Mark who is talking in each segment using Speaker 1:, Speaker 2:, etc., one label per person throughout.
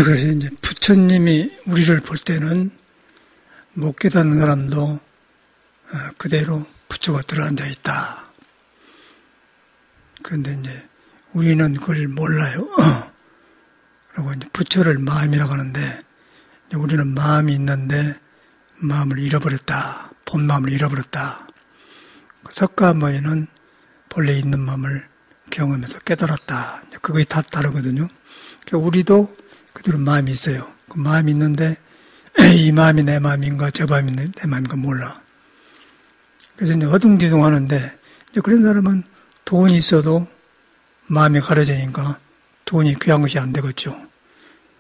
Speaker 1: 그래서 이제 부처님이 우리를 볼 때는 못 깨닫는 사람도 그대로 부처가 들어앉아 있다. 그런데 이제 우리는 그걸 몰라요. 그리고 이제 부처를 마음이라고 하는데 우리는 마음이 있는데 마음을 잃어버렸다. 본 마음을 잃어버렸다. 석가모니는 본래 있는 마음을 경험해서 깨달았다. 그거에 다 다르거든요. 그러니까 우리도 그대로 마음이 있어요. 그 마음이 있는데 이 마음이 내 마음인가 저 마음이 내 마음인가 몰라. 그래서 이제 어둥디둥 하는데 이제 그런 사람은 돈이 있어도 마음이 가려지니까 돈이 귀한 것이 안 되겠죠.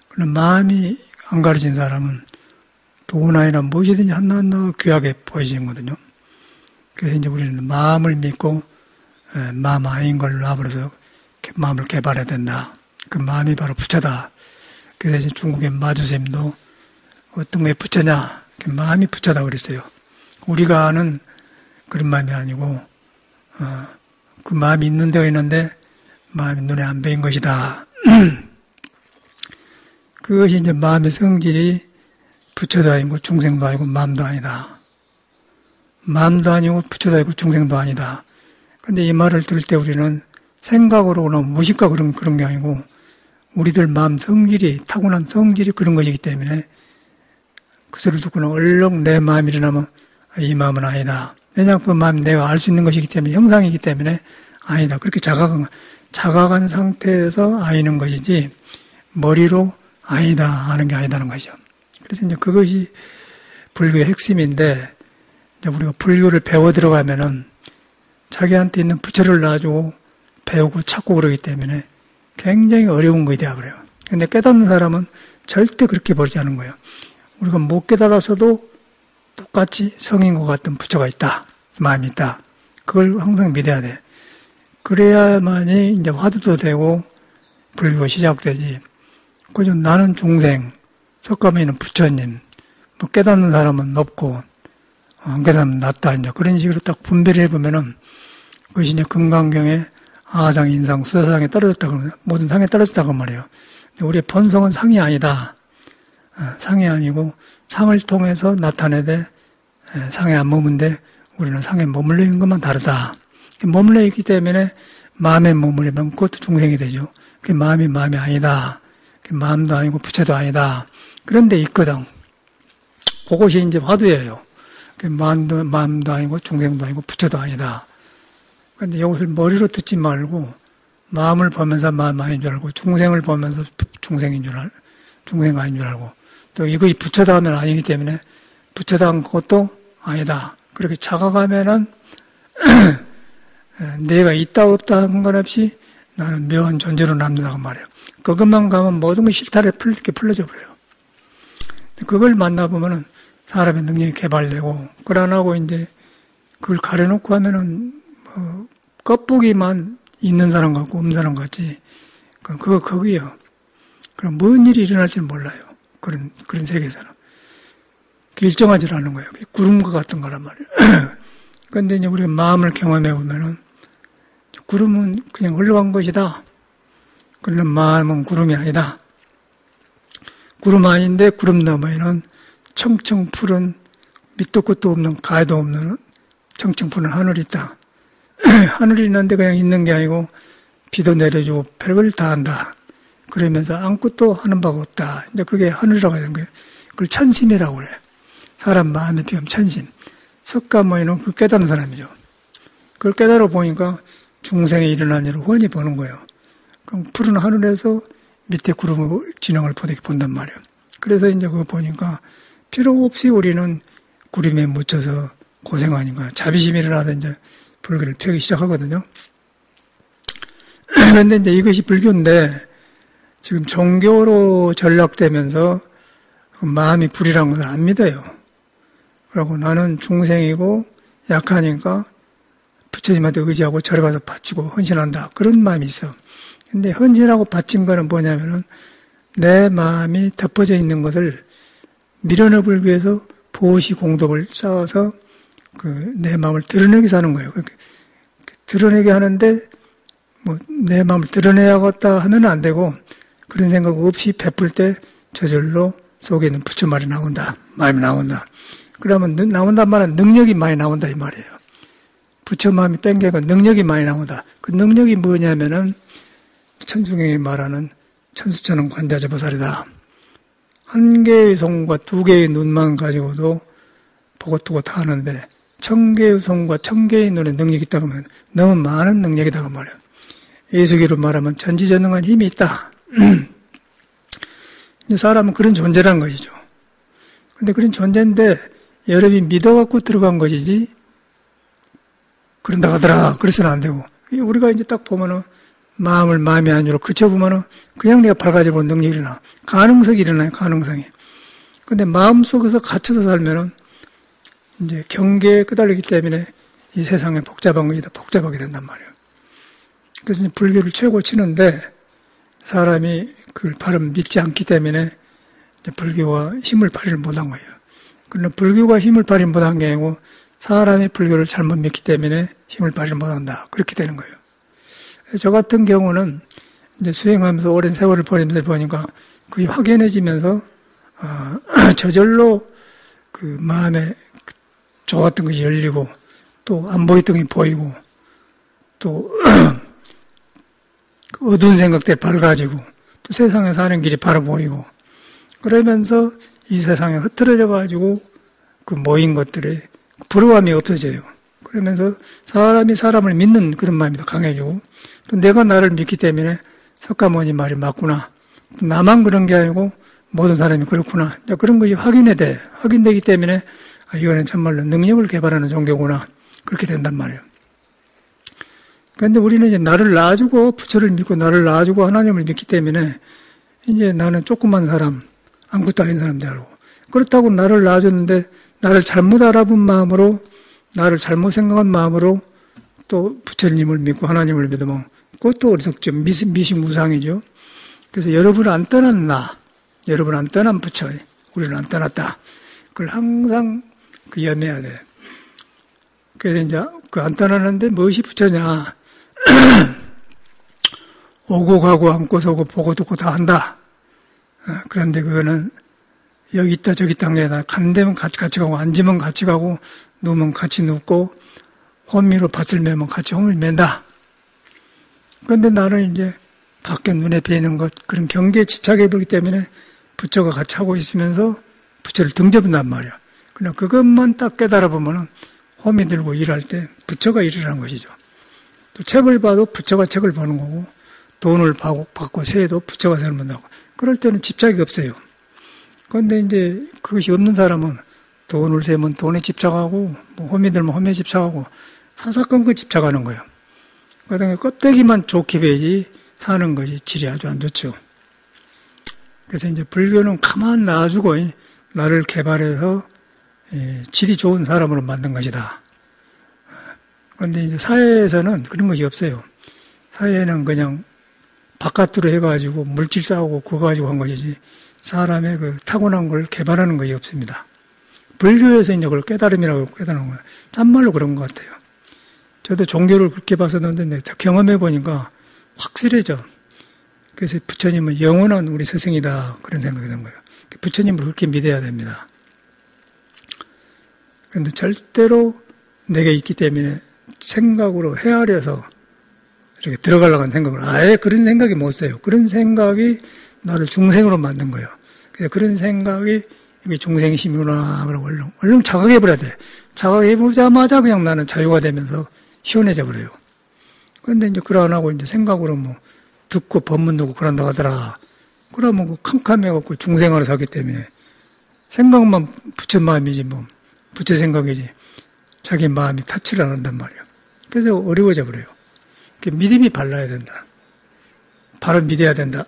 Speaker 1: 그럼 마음이 안 가려진 사람은 돈 아니라 무엇이든지 하나하나 귀하게 보여지는 거거든요. 그래서 이제 우리는 마음을 믿고 마음 아닌 걸 놔버려서 마음을 개발해야 된다. 그 마음이 바로 부처다. 그래서 이제 중국의 마주스님도 어떤 게 부처냐? 마음이 부처다 그랬어요. 우리가 아는 그런 마음이 아니고 그 마음이 있는 데가 있는데 마음이 눈에 안 보인 것이다. 그것이 이제 마음의 성질이 부처도 아니고 중생도 아니고 마음도 아니다. 마음도 아니고 부처도 아니고 중생도 아니다. 근데 이 말을 들을 때 우리는 생각으로나 무식과 그런 게 아니고 우리들 마음 성질이 타고난 성질이 그런 것이기 때문에 그 소리를 듣고는 얼른 내 마음이 일어나면 이 마음은 아니다. 왜냐하면 그 마음이 내가 알 수 있는 것이기 때문에 형상이기 때문에 아니다. 그렇게 자각한 상태에서 아니는 것이지 머리로 아니다 하는 게 아니다는 거죠. 그래서 이제 그것이 불교의 핵심인데 이제 우리가 불교를 배워 들어가면은 자기한테 있는 부처를 놔주고 배우고 찾고 그러기 때문에 굉장히 어려운 것이 되어버려요. 근데 깨닫는 사람은 절대 그렇게 보지 않은 거예요. 우리가 못 깨달아서도 똑같이 성인과 같은 부처가 있다. 마음이 있다. 그걸 항상 믿어야 돼. 그래야만이 이제 화두도 되고 불교가 시작되지. 그죠? 나는 중생, 석가모니는 부처님, 뭐 깨닫는 사람은 높고, 안 깨닫는 낮다. 이제 그런 식으로 딱 분별을 해보면은 그것이 이제 금강경에 아상, 인상, 수사상에 떨어졌다. 모든 상에 떨어졌다고 말이에요. 우리의 본성은 상이 아니다. 상이 아니고 상을 통해서 나타내되 상에 안 머문데 우리는 상에 머물러 있는 것만 다르다. 머물러 있기 때문에 마음에 머무르면 그것도 중생이 되죠. 그 마음이 아니다. 마음도 아니고 부처도 아니다. 그런데 있거든. 그것이 이제 화두예요. 마음도 아니고 중생도 아니고 부처도 아니다. 그런데 이것을 머리로 듣지 말고 마음을 보면서 마음 아닌 줄 알고 중생을 보면서 중생 아닌 줄 알고 또 이것이 부처다 하면 아니기 때문에 부처다 한 것도 아니다. 그렇게 자각하면은 내가 있다 없다 한 건 없이 나는 묘한 존재로 남는다고 말해요. 그것만 가면 모든 것이 실타래 풀려져 버려요. 그걸 만나보면은 사람의 능력이 개발되고, 그걸 안 하고 이제 그걸 가려놓고 하면은 겉보기만 있는 사람 같고 없는 사람 같지. 거기요. 그럼 뭔 일이 일어날지는 몰라요. 그런 세계에서는. 일정하지 않은 거예요. 구름과 같은 거란 말이에요. 그런데 이제 우리가 마음을 경험해 보면은 구름은 그냥 흘러간 것이다. 그러나 마음은 구름이 아니다. 구름 아닌데 구름 너머에는 청청 푸른 밑도 끝도 없는 가에도 없는 청청 푸른 하늘이 있다. 하늘이 있는데 그냥 있는 게 아니고 비도 내려주고 별걸 다 한다. 그러면서 아무것도 하는 바가 없다. 이제 그게 하늘이라고 하는 거예요. 그걸 천심이라고 그래. 사람 마음에 비하면 천심. 석가모니는 그 깨닫는 사람이죠. 그걸 깨달아 보니까 중생에 일어난 일을 훤히 보는 거예요. 그럼 푸른 하늘에서 밑에 구름을 진영을 본단 말이에요. 그래서 이제 그거 보니까 필요 없이 우리는 구름에 묻혀서 고생하니까 자비심이 일어나서 이제 불교를 펴기 시작하거든요. 그런데 이제 이것이 불교인데 지금 종교로 전락되면서 마음이 불이라는 것을 안 믿어요. 그리고 나는 중생이고 약하니까 부처님한테 의지하고 절에 가서 바치고 헌신한다. 그런 마음이 있어. 근데 헌신하고 바친 거는 뭐냐면은 내 마음이 덮어져 있는 것을 밀어넣기 위해서 보시 공덕을 쌓아서 내 마음을 드러내기 위해서 하는 거예요. 드러내게 하는데 뭐 내 마음을 드러내야겠다 하면 안 되고 그런 생각 없이 베풀 때 저절로 속에 있는 부처 말이 나온다. 마음이 나온다. 그러면 나온단 말은 능력이 많이 나온다 이 말이에요. 부처 마음이 뺑겨가 능력이 많이 나온다. 그 능력이 뭐냐면은 천중경이 말하는 천수천은 관자재보살이다. 한 개의 손과 두 개의 눈만 가지고도 보고 두고 다 하는데 1000개의 손과 1000개의 눈에 능력이 있다고 하면 너무 많은 능력이다고 말해요. 예수기로 말하면 전지전능한 힘이 있다. 사람은 그런 존재라는 것이죠. 근데 그런 존재인데 여러분이 믿어갖고 들어간 것이지 그런다 하더라 그래서는 안 되고 우리가 이제 딱 보면은 마음이 아니라 그쳐보면은 그냥 내가 밝아지고 능력이 일어나 가능성이 일어나요. 가능성이. 근데 마음속에서 갇혀서 살면은 이제 경계에 끄달리기 때문에 이 세상에 복잡한 것이 더 복잡하게 된단 말이에요. 그래서 이제 불교를 최고 치는데 사람이 그걸 바로 믿지 않기 때문에 이제 불교가 힘을 발휘를 못한 거예요. 그러나 불교가 힘을 발휘 못한 게 아니고 사람이 불교를 잘못 믿기 때문에 힘을 발휘 못한다. 그렇게 되는 거예요. 저 같은 경우는 이제 수행하면서 오랜 세월을 보내면서 보니까 그게 확연해지면서 저절로 그 마음에 좋았던 것이 열리고 또 안 보였던 게 보이고 또 어두운 생각들이 밝아지고 또 세상에 사는 길이 바로 보이고 그러면서 이 세상에 흐트러져 가지고 그 모인 것들의 부러움이 없어져요. 그러면서 사람이 사람을 믿는 그런 마음이 더 강해지고 또 내가 나를 믿기 때문에 석가모니 말이 맞구나. 나만 그런 게 아니고 모든 사람이 그렇구나. 그런 것이 확인되기 때문에 이거는 참말로 능력을 개발하는 종교구나. 그렇게 된단 말이에요. 그런데 우리는 이제 나를 놔주고 부처를 믿고 나를 놔주고 하나님을 믿기 때문에 이제 나는 조그만 사람, 아무것도 아닌 사람 줄 알고 그렇다고 나를 놔줬는데 나를 잘못 알아본 마음으로 나를 잘못 생각한 마음으로 또 부처님을 믿고 하나님을 믿으면 그것도 어리석죠. 미심무상이죠. 그래서 여러분 안 떠난 나, 여러분 안 떠난 부처, 우리는 안 떠났다. 그걸 항상 염해야 돼. 그래서 이제 그 안 떠나는데 무엇이 부처냐. 오고 가고 앉고 서고 보고 듣고 다 한다. 그런데 그거는 여기 있다 저기 있다 게 아니라 간대면 같이 가고 앉으면 같이 가고 누우면 같이 눕고 호미로 밭을 매면 같이 호미를 맨다. 그런데 나는 이제 밖에 눈에 뵈는 것 그런 경계에 집착해버리기 때문에 부처가 같이 하고 있으면서 부처를 등져본단 말이야. 그냥 그것만 딱 깨달아 보면은 호미 들고 일할 때 부처가 일을 한 것이죠. 또 책을 봐도 부처가 책을 보는 거고 돈을 받고 세도 부처가 설문하고 그럴 때는 집착이 없어요. 그런데 이제 그것이 없는 사람은 돈을 세면 돈에 집착하고 뭐 호미 들면 호미에 집착하고 사사건건 집착하는 거예요. 그러니까 껍데기만 좋게 배지 사는 것이 질이 아주 안 좋죠. 그래서 이제 불교는 가만 놔주고 나를 개발해서 질이 좋은 사람으로 만든 것이다. 그런데 이제 사회에서는 그런 것이 없어요. 사회는 그냥 바깥으로 해가지고 물질 싸우고 그거 가지고 한 것이지 사람의 그 타고난 걸 개발하는 것이 없습니다. 불교에서 이제 그걸 깨달음이라고 깨달은 거예요. 참말로 그런 것 같아요. 저도 종교를 그렇게 봤었는데 경험해 보니까 확실해져. 그래서 부처님은 영원한 우리 스승이다 그런 생각이 든 거예요. 부처님을 그렇게 믿어야 됩니다. 그런데 절대로 내게 있기 때문에 생각으로 헤아려서 이렇게 들어가려고 하는 생각을 아예 그런 생각이 못 써요. 그런 생각이 나를 중생으로 만든 거예요. 그래서 그런 생각이 이게 중생심이구나 그러고 얼른 자각해버려야 돼. 자각해보자마자 그냥 나는 자유가 되면서 시원해져 버려요. 그런데 이제 그러 안 하고 이제 생각으로 뭐 듣고 법문 듣고 그런다 하더라. 그러면 그 캄캄해갖고 중생으로 살기 때문에 생각만 부처 마음이지 뭐 부처 생각이지 자기 마음이 터치를 안 한단 말이에요. 그래서 어려워져 버려요. 믿음이 발라야 된다. 바로 믿어야 된다.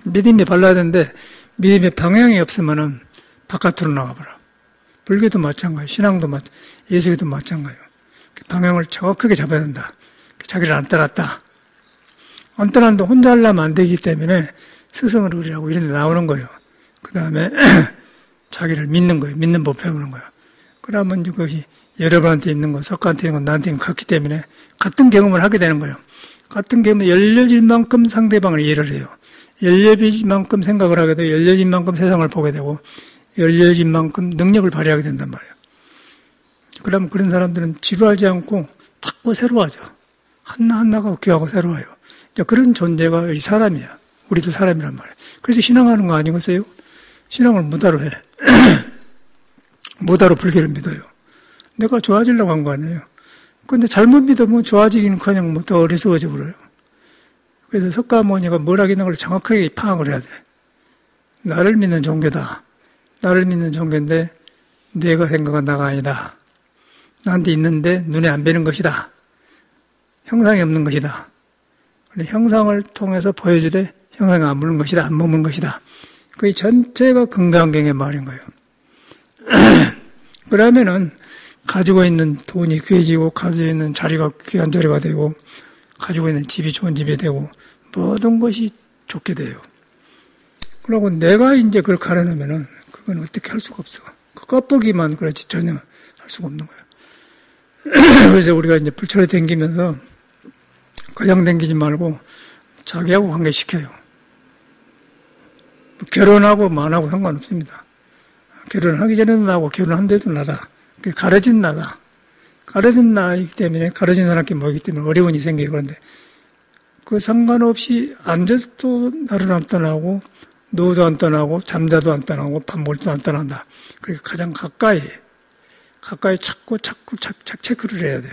Speaker 1: 믿음이 발라야 되는데 믿음의 방향이 없으면은 바깥으로 나가버려. 불교도 마찬가지예요. 신앙도 예수교도 마찬가지예요. 방향을 정확하게 잡아야 된다. 자기를 안 따랐다. 안 따랐는데 혼자 하려면 안 되기 때문에 스승을 의뢰하고 이런 데 나오는 거예요. 그 다음에 자기를 믿는 거예요. 믿는 법 배우는 거예요. 그러면 이제 그것이 여러분한테 있는 거, 석가한테 있는 건 나한테 있는 거 같기 때문에 같은 경험을 하게 되는 거예요. 같은 경험을 열려질 만큼 상대방을 이해를 해요. 열려진 만큼 생각을 하게 되고, 열려진 만큼 세상을 보게 되고, 열려진 만큼 능력을 발휘하게 된단 말이에요. 그러면 그런 사람들은 지루하지 않고 자꾸 새로워하죠. 하나하나가 귀하고 새로워요. 그런 존재가 이 사람이야. 우리도 사람이란 말이에요. 그래서 신앙하는 거 아니겠어요? 신앙을 무다로 해. 무다로 불교를 믿어요. 내가 좋아지려고 한 거 아니에요. 그런데 잘못 믿으면 좋아지기는 그냥 뭐 더 어리석어져 버려요. 그래서 석가모니가 뭘 하겠는 걸 정확하게 파악을 해야 돼. 나를 믿는 종교다. 나를 믿는 종교인데 내가 생각한 나가 아니다. 나한테 있는데 눈에 안 뵈는 것이다. 형상이 없는 것이다. 형상을 통해서 보여주되 형상이 안 머무는 것이다. 안 머무는 것이다. 그 전체가 금강경의 말인 거예요. 그러면은 가지고 있는 돈이 귀해지고 가지고 있는 자리가 귀한 자리가 되고 가지고 있는 집이 좋은 집이 되고 모든 것이 좋게 돼요. 그리고 내가 이제 그걸 가려놓으면은 그건 어떻게 할 수가 없어. 그 껍데기만 그렇지 전혀 할 수가 없는 거예요. 그래서 우리가 이제 불철에 댕기면서 그냥 댕기지 말고 자기하고 관계시켜요. 결혼하고 만하고 상관없습니다. 결혼하기 전에도 나고 결혼한 데도 나다. 가려진 나다. 가려진 나이기 때문에 가려진 사람끼리 모이기 때문에 어려움이 생기고 그런데 그 상관없이 앉아도 나를 안 떠나고 노도 안 떠나고 잠자도 안 떠나고 밥 먹을 때도 안 떠난다. 그러니까 가장 가까이 자꾸 체크를 해야 돼.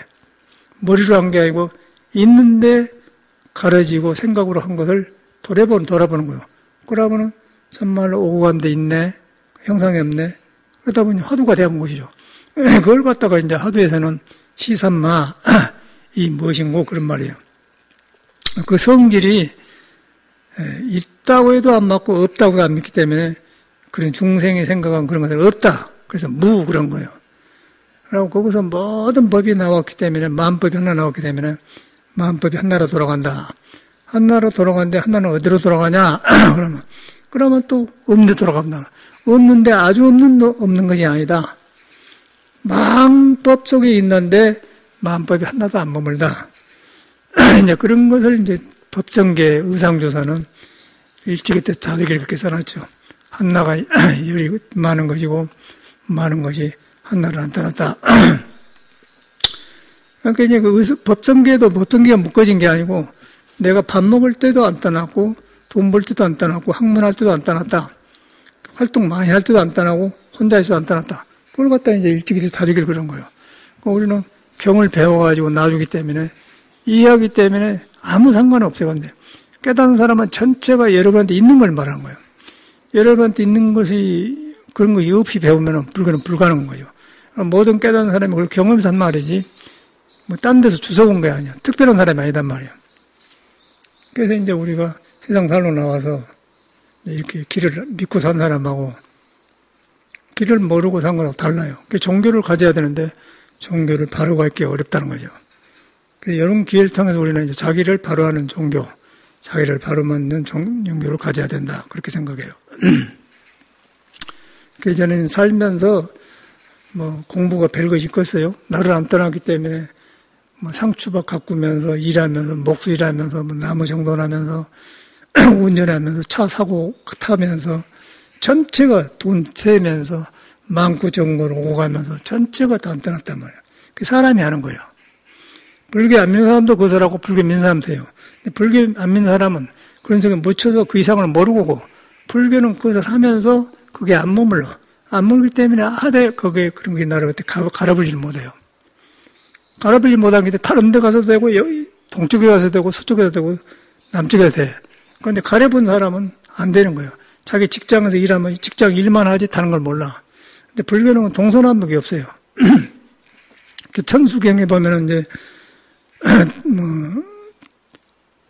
Speaker 1: 머리로 한 게 아니고 있는데 가려지고 생각으로 한 것을 돌아보는 거예요. 그러면은 정말로 오고 간 데 있네. 형상이 없네. 그러다 보니 화두가 되는 것이죠. 그걸 갖다가 이제 화두에서는 시삼마, 이 무엇인고 그런 말이에요. 그 성질이 있다고 해도 안 맞고 없다고 해도 안 믿기 때문에 그런 중생이 생각한 그런 것은 없다. 그래서 무 그런 거예요. 그리고 거기서 모든 법이 나왔기 때문에 마음법이 하나 나왔기 때문에 마음법이 하나로 돌아간다. 하나로 돌아가는데 하나는 어디로 돌아가냐? 그러면 또 없는데 돌아간다. 없는데 아주 없는 것이 아니다. 마음법 속에 있는데 마음법이 하나도 안 머물다. 이제 그런 것을 이제 법정계 의상조사는 일찍이 때 다들 그렇게 써놨죠. 하나가 열이 많은 것이고 많은 것이 하나를 안 떠났다. 그러니까 이제 그 법정계도 보통 게가 묶어진 게 아니고 내가 밥 먹을 때도 안 떠났고 돈 벌 때도 안 떠났고 학문할 때도 안 떠났다. 활동 많이 할 때도 안 떠나고 혼자 있어도 안 떠났다. 그걸 갖다 이제 일찍이 다르길 그런 거예요. 그러니까 우리는 경을 배워가지고 놔주기 때문에 이해하기 때문에 아무 상관없어요. 근데 깨닫는 사람은 전체가 여러분한테 있는 걸 말하는 거예요. 여러분한테 있는 것이 그런 거 없이 배우면 불교는 불가능한 거죠. 모든 깨닫는 사람이 그걸 경험해서 한 말이지 뭐 딴 데서 주워본 게 아니야. 특별한 사람이 아니단 말이야. 그래서 이제 우리가 세상 살로 나와서 이렇게 길을 믿고 산 사람하고 길을 모르고 산 거랑 달라요. 종교를 가져야 되는데 종교를 바로 갖기 어렵다는 거죠. 그래서 이런 기회를 통해서 우리는 이제 자기를 바로 하는 종교, 자기를 바로 만드는 종교를 가져야 된다. 그렇게 생각해요. 그래서 저는 살면서 뭐 공부가 별것이 있겠어요. 나를 안 떠나기 때문에 뭐 상추밥 가꾸면서 일하면서 목수일하면서 뭐 나무 정돈하면서 운전하면서 차 사고 타면서 전체가 돈 세면서 만구정거로 오고 가면서 전체가 다 안 떠났단 말이에요. 그 사람이 하는 거예요. 불교 안 믿는 사람도 그것을 하고 불교 믿는 사람도 해요. 근데 불교 안 믿는 사람은 그런 속에 묻혀서 그 이상을 모르고 불교는 그것을 하면서 그게 안 머물러. 안 머물기 때문에 하되 그게 그런 게 나를 그때 갈아버리지 못해요. 갈아버리지 못하는 게 다른 데 가서도 되고 여기 동쪽에 가서도 되고 서쪽에도 되고 남쪽에도 돼. 그런데 가려본 사람은 안 되는 거예요. 자기 직장에서 일하면 직장 일만 하지 다른 걸 몰라. 근데 불교는 동서남북이 없어요. 그 천수경에 보면은 이제 뭐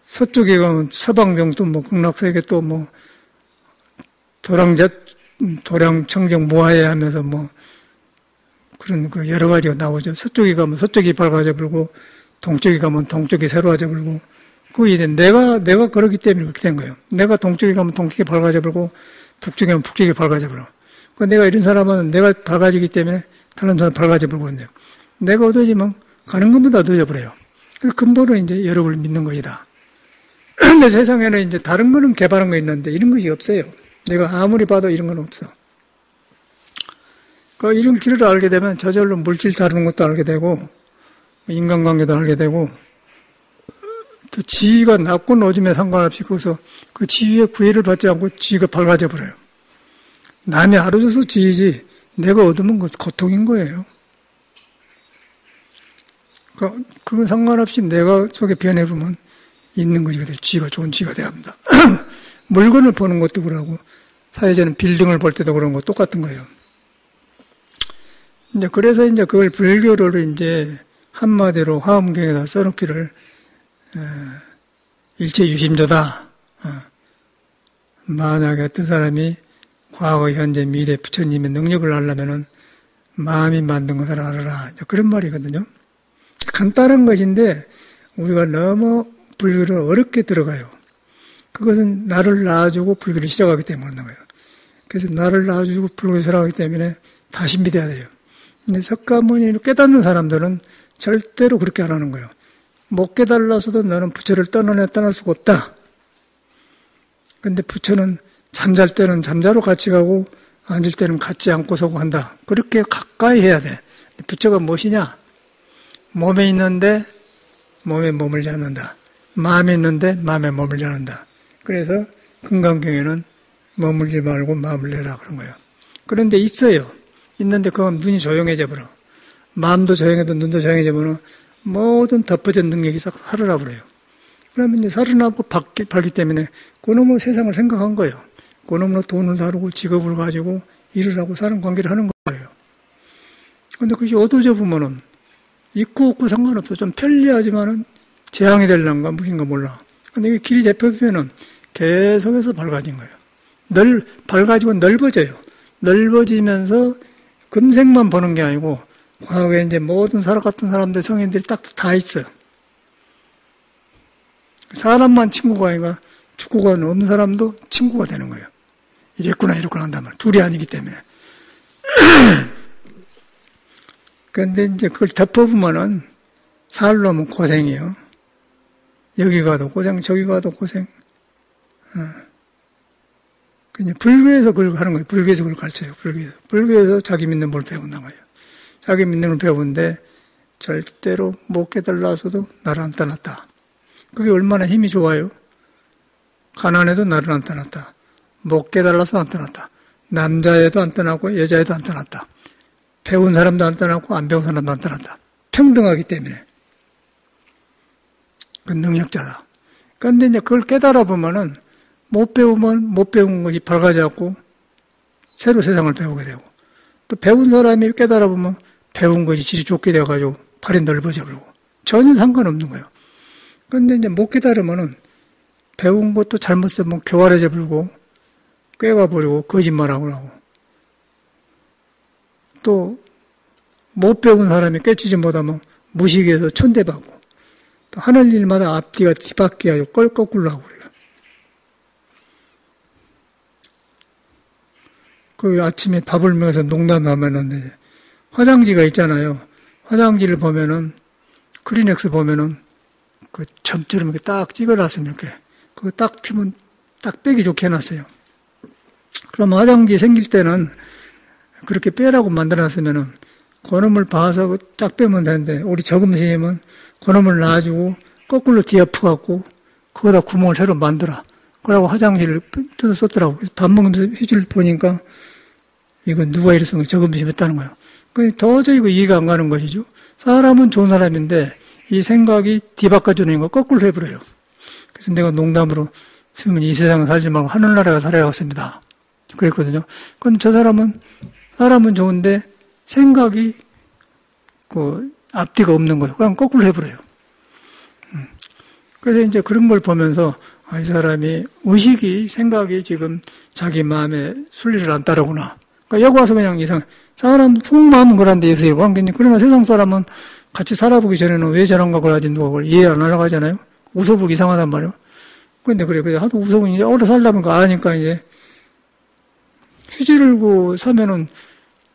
Speaker 1: 서쪽에 가면 서방병도 뭐 극락세계 또 뭐 도량 청정 모하에 하면서 뭐 그런 그 여러 가지가 나오죠. 서쪽에 가면 서쪽이 밝아져 불고 동쪽에 가면 동쪽이 새로워져 불고 그게 이제 내가 그러기 때문에 그렇게 된 거예요. 내가 동쪽에 가면 동쪽이 밝아져 불고 북쪽에 가면 북쪽이 밝아져 불어. 그 내가 이런 사람은 내가 밝아지기 때문에 다른 사람 밝아져 불고 있는데 내가 어두워지면 가는 것보다 어두워져 버려요. 그 근본은 이제 여러분을 믿는 것이다. 근데 세상에는 이제 다른 거는 개발한 거 있는데 이런 것이 없어요. 내가 아무리 봐도 이런 건 없어. 그 이런 길을 알게 되면 저절로 물질 다루는 것도 알게 되고, 인간관계도 알게 되고, 또 지위가 낮고 낮음에 상관없이 거기서 그 지위에 구애를 받지 않고 지위가 밝아져 버려요. 남이 알아줘서 지위지 내가 얻으면 그 고통인 거예요. 그건 상관없이 내가 속에 변해보면 있는 것이 돼요. 지위가 좋은 지위가 돼야 합니다. 물건을 보는 것도 그러고 사회자는 빌딩을 볼 때도 그런 거 똑같은 거예요. 이제 그래서 이제 그걸 불교를 이제 한마디로 화엄경에다 써놓기를 일체유심조다. 만약에 어떤 사람이 과거, 현재, 미래 부처님의 능력을 알려면은 마음이 만든 것을 알아라. 그런 말이거든요. 간단한 것인데 우리가 너무 불교를 어렵게 들어가요. 그것은 나를 낳아주고 불교를 시작하기 때문에 그런 거예요. 그래서 나를 낳아주고 불교를 시작하기 때문에 다시 믿어야 돼요. 근데 석가모니를 깨닫는 사람들은 절대로 그렇게 안 하는 거예요. 못 깨달아서도 너는 부처를 떠날 수가 없다. 근데 부처는 잠잘 때는 잠자러 같이 가고 앉을 때는 같이 앉고 서고 한다. 그렇게 가까이 해야 돼. 부처가 무엇이냐? 몸에 있는데 몸에 머물지 않는다. 마음에 있는데 마음에 머물지 않는다. 그래서 금강경에는 머물지 말고 마음을 내라 그런 거예요. 그런데 있어요. 있는데 그건 눈이 조용해져 버려. 마음도 조용해도 눈도 조용해져 버려. 모든 덮어진 능력이 싹 살아나 버려요. 그러면 이제 살아나고 밝기 때문에 그놈의 세상을 생각한 거예요. 그놈으로 돈을 다루고 직업을 가지고 일을 하고 사는 관계를 하는 거예요. 그런데 그것이 어두워져 보면은 있고 없고 상관없어. 좀 편리하지만은 재앙이 될란가 무엇인가 몰라. 근데 이게 길이 잡혀보면은 계속해서 밝아진 거예요. 밝아지고 넓어져요. 넓어지면서 금생만 보는 게 아니고 과거에 이제 모든 살아갔던 사람들, 성인들이 딱 다 있어요. 사람만 친구가 아니라 축구가 없는 사람도 친구가 되는 거예요. 이랬구나 한단 말이에요. 둘이 아니기 때문에. 그런데 이제 그걸 덮어보면은 살려면 고생이에요. 여기 가도 고생, 저기 가도 고생. 그냥 불교에서 그걸 하는 거예요. 불교에서 그걸 가르쳐요. 불교에서 자기 믿는 걸 배운단 거예요. 자기 믿는 걸 배우는데 절대로 못 깨달아서도 나를 안 떠났다. 그게 얼마나 힘이 좋아요. 가난해도 나를 안 떠났다. 못 깨달아서 안 떠났다. 남자애도 안 떠났고 여자애도 안 떠났다. 배운 사람도 안 떠났고 안 배운 사람도 안 떠났다. 평등하기 때문에. 그 능력자다. 그런데 이제 그걸 깨달아 보면은 못 배우면 못 배운 것이 밝아져갖고 새로 세상을 배우게 되고 또 배운 사람이 깨달아 보면 배운 것이 질이 좋게 돼가지고 발이 넓어져 버리고 전혀 상관없는 거예요. 그런데 이제 못 깨달으면은 배운 것도 잘못 쓰면 교활해져 버리고 꿰가 버리고 거짓말하고 하고 또 못 배운 사람이 깨치지 못하면 무식해서 천대받고 또 하는 일마다 앞뒤가 뒤바뀌어 가지고 껄거꾸로 하고 그래요. 그 아침에 밥을 먹어서 농담하면은 화장지가 있잖아요. 화장지를 보면은 크리넥스 보면은 그 점처럼 이렇게 딱 찍어놨으면 이렇게 그거 딱 트면 딱 빼기 좋게 해놨어요. 그럼 화장지 생길 때는 그렇게 빼라고 만들어놨으면은 그놈을 봐서 쫙 빼면 되는데 우리 저금스님은 그놈을 놔주고 거꾸로 뒤엎어갖고 거기다 구멍을 새로 만들어. 그러고 화장지를 뜯어 썼더라고. 밥 먹으면서 휴지를 보니까 이건 누가 이래서 저금스님 했다는 거예요. 그 도저히 이해가 안 가는 것이죠. 사람은 좋은 사람인데 이 생각이 뒤바꿔주는 거 거꾸로 해버려요. 그래서 내가 농담으로 스님은 이 세상에 살지 말고 하늘나라에 살아야겠습니다. 그랬거든요. 근데 저 사람은 좋은데 생각이 그 앞뒤가 없는 거예요. 그냥 거꾸로 해버려요. 그래서 이제 그런 걸 보면서 이 사람이 생각이 지금 자기 마음에 순리를 안 따르구나. 그러니까 여기 와서 그냥 사람 속마음은 그런데 예수의 관계니 그러나 세상 사람은 같이 살아보기 전에는 왜 저런가 그러지 누가 그걸 이해 안 하려고 하잖아요. 웃어보기 이상하단 말이에요. 근데 그래 하도 웃어보니 이제 오래 살다 보니까 아니까 이제 휴지를 사면은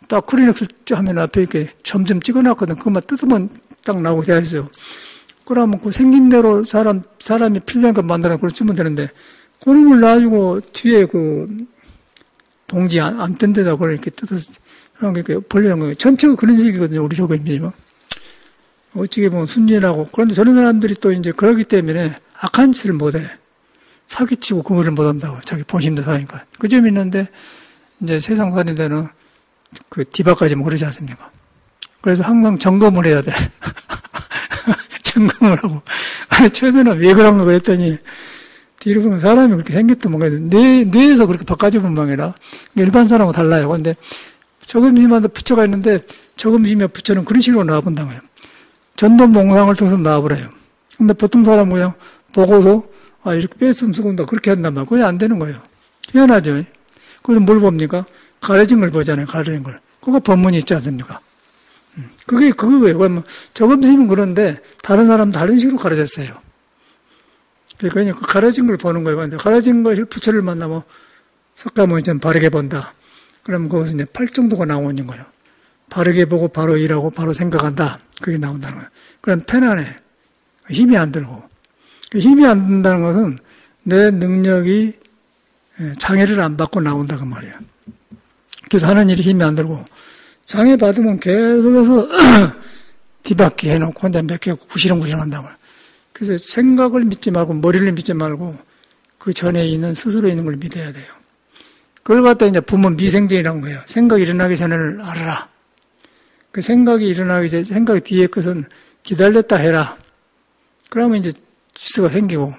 Speaker 1: 딱 크리넥스 하면 앞에 이렇게 점점 찍어놨거든. 그것만 뜯으면 딱 나오게 돼 있어요. 그러면 그 생긴 대로 사람이 필요한 것 만들어 그걸 쓰면 되는데, 그놈을 놔주고 뒤에 그 봉지 안 뜬 데다 그걸 이렇게 뜯어서 이렇게 벌리는 거예요. 전체가 그런 식이거든요, 우리 조금이. 어찌게 보면 순진하고. 그런데 저런 사람들이 또 이제 그러기 때문에 악한 짓을 못해. 사기치고 그거를 못한다고. 자기 본심도 사니까. 그 점이 있는데, 이제 세상 사는 데는 그 디바까지 뭐 그러지 않습니까? 그래서 항상 점검을 해야 돼. 점검을 하고. 아니, 처음에는 왜 그런가 그랬더니, 뒤로 보면 사람이 그렇게 생겼던 뭔가, 뇌에서 그렇게 바꿔주는 모양이라. 일반 사람하고 달라요. 근데, 저금심한테 부처가 있는데, 저금심의 부처는 그런 식으로 나와본다는 거예요. 전도 몽상을 통해서 나와버려요. 근데 보통 사람은 그냥 보고서, 아, 이렇게 뺐으면 쓰고다 그렇게 한단 말이에요. 그게 안 되는 거예요. 희한하죠. 그래서 뭘 봅니까? 가려진 걸 보잖아요, 가려진 걸. 그거 법문이 있지 않습니까? 그게 그거예요. 그러면 저금심은 그런데, 다른 사람은 다른 식으로 가려졌어요. 그러니까 그 가려진 걸 보는 거예요. 근데 가려진 것을 부처를 만나면, 석가모니 좀 바르게 본다. 그러면 거기서 이제 8정도가 나오는 거예요. 바르게 보고 바로 일하고 바로 생각한다. 그게 나온다는 거예요. 그럼 편안해. 힘이 안 들고. 힘이 안 든다는 것은 내 능력이 장애를 안 받고 나온다 그 말이에요. 그래서 하는 일이 힘이 안 들고 장애 받으면 계속해서 뒤바퀴 해놓고 혼자 몇 개 구시렁구시렁 한다고. 그래서 생각을 믿지 말고 머리를 믿지 말고 그 전에 있는 스스로 있는 걸 믿어야 돼요. 그걸 갖다 이제 부모 미생전이라는 거예요. 생각이 일어나기 전을 알아라. 그 생각이 일어나기 전에 생각 뒤에 것은 기다렸다 해라. 그러면 이제 지수가 생기고.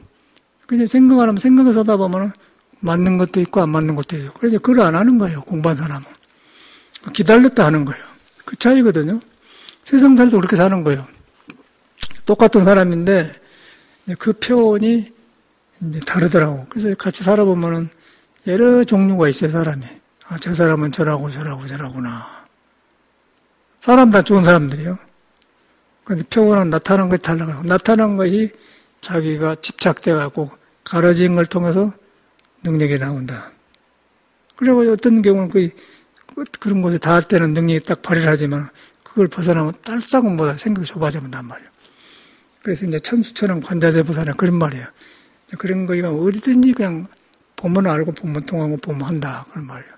Speaker 1: 그냥 생각 안 하면 생각을 하다 보면 맞는 것도 있고 안 맞는 것도 있고. 그래서 그걸 안 하는 거예요. 공부한 사람은. 기다렸다 하는 거예요. 그 차이거든요. 세상 살도 그렇게 사는 거예요. 똑같은 사람인데 그 표현이 이제 다르더라고. 그래서 같이 살아보면은 여러 종류가 있어요, 사람이. 아, 저 사람은 저라고 저라구나. 사람 다 좋은 사람들이요. 근데 표현은 나타난 것이 달라요. 나타난 것이 자기가 집착돼갖고 가려진 걸 통해서 능력이 나온다. 그리고 어떤 경우는 그런 곳에 닿을 때는 능력이 딱 발휘를 하지만 그걸 벗어나면 딸싹은 보다 생각이 좁아진단 말이에요. 그래서 이제 천수천왕 관자재보살은 그런 말이에요. 그런 거가 어디든지 그냥 보면 알고 보면 통하고 보면 한다. 그런 말이에요.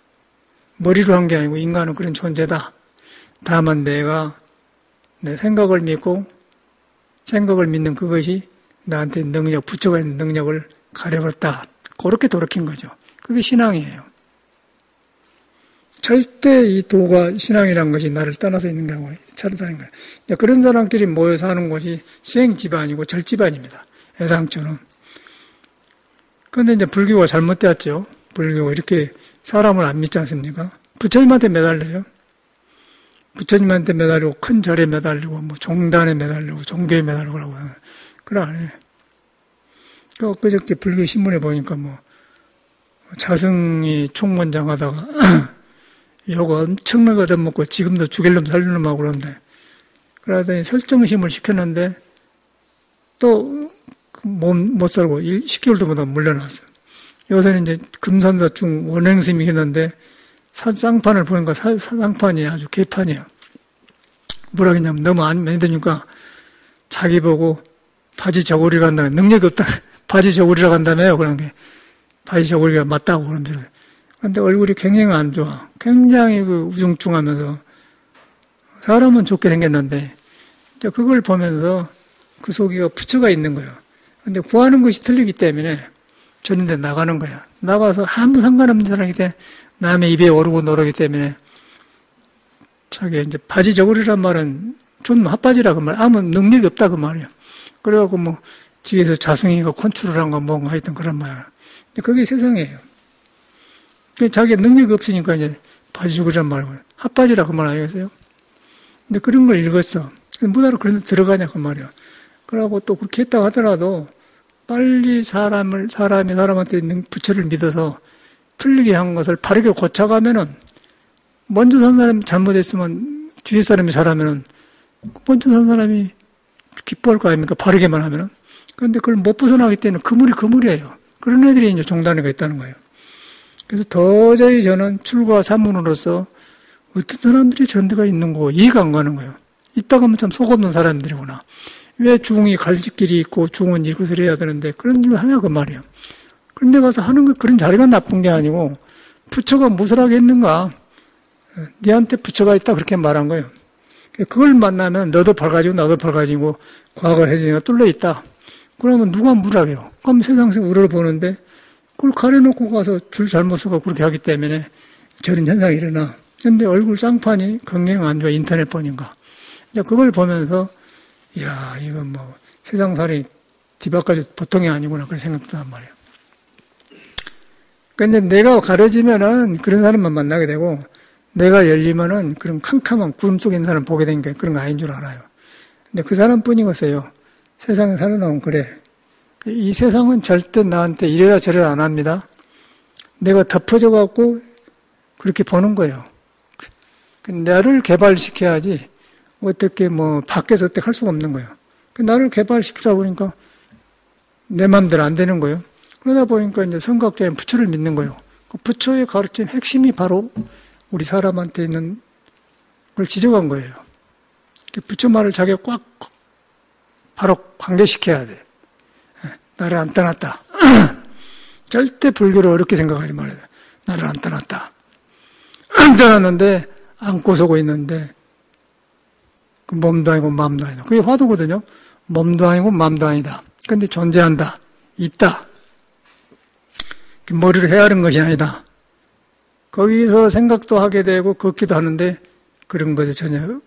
Speaker 1: 머리로 한 게 아니고 인간은 그런 존재다. 다만 내가 내 생각을 믿고 생각을 믿는 그것이 나한테 능력, 부처가 있는 능력을 가려버렸다. 그렇게 돌이킨 거죠. 그게 신앙이에요. 절대 이 도가 신앙이라는 것이 나를 떠나서 있는 경우가 차르다는 거예요. 그런 사람끼리 모여 사는 곳이 수행집안이고 절집안입니다. 애당초는. 그런데 이제 불교가 잘못되었죠. 불교가 이렇게 사람을 안 믿지 않습니까? 부처님한테 매달려요. 부처님한테 매달리고 큰 절에 매달리고 뭐 종단에 매달리고 종교에 매달리고 그러고 그걸 안 해요. 그저께 불교 신문에 보니까 뭐 자승이 총무장 하다가 욕 엄청나게 얻어먹고 지금도 죽일 놈 살릴 놈 하고 그러는데 그러더니 설정심을 시켰는데 또 못 살고 10개월도 못하고 물려놨어요. 요새는 이제 금산사중 원행스님이 했는데 쌍판을 보니까 쌍판이 아주 개판이야. 뭐라 그러냐면 너무 안 믿으니까 자기 보고 바지 저고리러 간다며 능력이 없다. 바지 저고리러 간다며요. 그런 게 바지 저고리가 맞다고 그러면서. 근데 얼굴이 굉장히 안 좋아. 굉장히 우중충하면서 사람은 좋게 생겼는데 그걸 보면서 그 속에 부처가 있는 거예요. 근데 구하는 것이 틀리기 때문에 저런데 나가는 거야. 나가서 아무 상관없는 사람이기 때문에 남의 입에 오르고 노르기 때문에 자기 이제 바지 저고리란 말은 좀 핫바지라 그 말, 아무 능력이 없다 그 말이에요. 그래갖고 뭐 뒤에서 자승이가 컨트롤한 거 뭔가 하여튼 그런 말이야. 근데 그게 세상이에요. 자기가 능력이 없으니까 이제 바지 저고리란 말이고 핫바지라 그 말 아니겠어요? 근데 그런 걸 읽었어. 뭐하러 그런 데 들어가냐 그 말이야. 그러고 또 그렇게 했다고 하더라도 빨리 사람한테 있는 부처를 믿어서 틀리게 한 것을 바르게 고쳐가면은 먼저 산 사람이 잘못했으면 뒤에 사람이 잘하면은 먼저 산 사람이 기뻐할 거 아닙니까? 바르게만 하면은. 그런데 그걸 못 벗어나기 때문에 그물이에요. 그런 애들이 이제 종단에가 있다는 거예요. 그래서 도저히 저는 출가 사문으로서 어떤 사람들이 저런 데가 있는 거 이해가 안 가는 거예요. 이따가 하면 참 속 없는 사람들이구나. 왜 중이 갈 길이 있고 중은 이것을 해야 되는데 그런 일을 하냐 그 말이에요. 그런데 가서 하는 거 그런 자리가 나쁜 게 아니고 부처가 무술하게 했는가? 네한테 부처가 있다 그렇게 말한 거예요. 그걸 만나면 너도 밝아지고 나도 밝아지고 과거 해지가 뚫려 있다. 그러면 누가 물어요? 그럼 세상에서 우러러 보는데 그걸 가려놓고 가서 줄 잘못 서고 그렇게 하기 때문에 저런 현상이 일어나. 근데 얼굴 쌍판이 건강 안 좋아 인터넷 보니까. 그걸 보면서 이야 이거 뭐 세상살이 뒤바까지 보통이 아니구나 그런 생각도 한 말이에요. 근데 내가 가려지면은 그런 사람만 만나게 되고 내가 열리면은 그런 캄캄한 구름 속에 있는 사람 보게 되니까 그런 거 아닌 줄 알아요. 근데 그 사람뿐이겠어요. 세상에 살아나면 그래. 이 세상은 절대 나한테 이래라 저래라 안 합니다. 내가 덮어져 갖고 그렇게 보는 거예요. 나를 개발시켜야지 어떻게 뭐 밖에서 어떻게 할 수가 없는 거예요. 나를 개발시키다 보니까 내 마음대로 안 되는 거예요. 그러다 보니까 이제 성각자인 부처를 믿는 거예요. 그 부처의 가르침 핵심이 바로 우리 사람한테 있는 걸 지적한 거예요. 부처 말을 자기가 꽉 바로 관계시켜야 돼. 나를 안 떠났다. 절대 불교를 어렵게 생각하지 말아야 돼. 나를 안 떠났다. 안 떠났는데 안고 서고 있는데 그 몸도 아니고 마음도 아니다. 그게 화두거든요. 몸도 아니고 마음도 아니다. 그런데 존재한다. 있다. 머리를 헤아른 것이 아니다. 거기서 생각도 하게 되고 걷기도 하는데 그런 것에 전혀